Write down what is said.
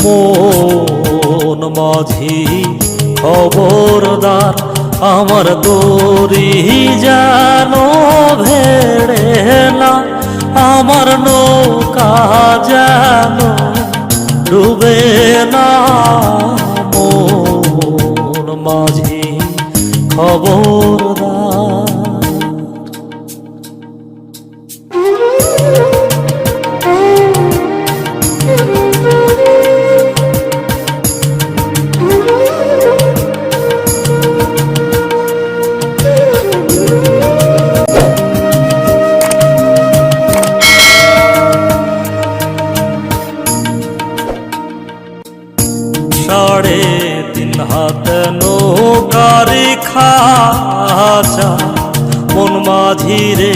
মন মাঝি খবরদার, আমার দড়ি যেন ভেড়ে না, আমার নৌকা যেন ডুবে না। মন মাঝি খবরদার। সাড়ে তিন হাত নৌকারি খাঁচা, মন মাঝি রে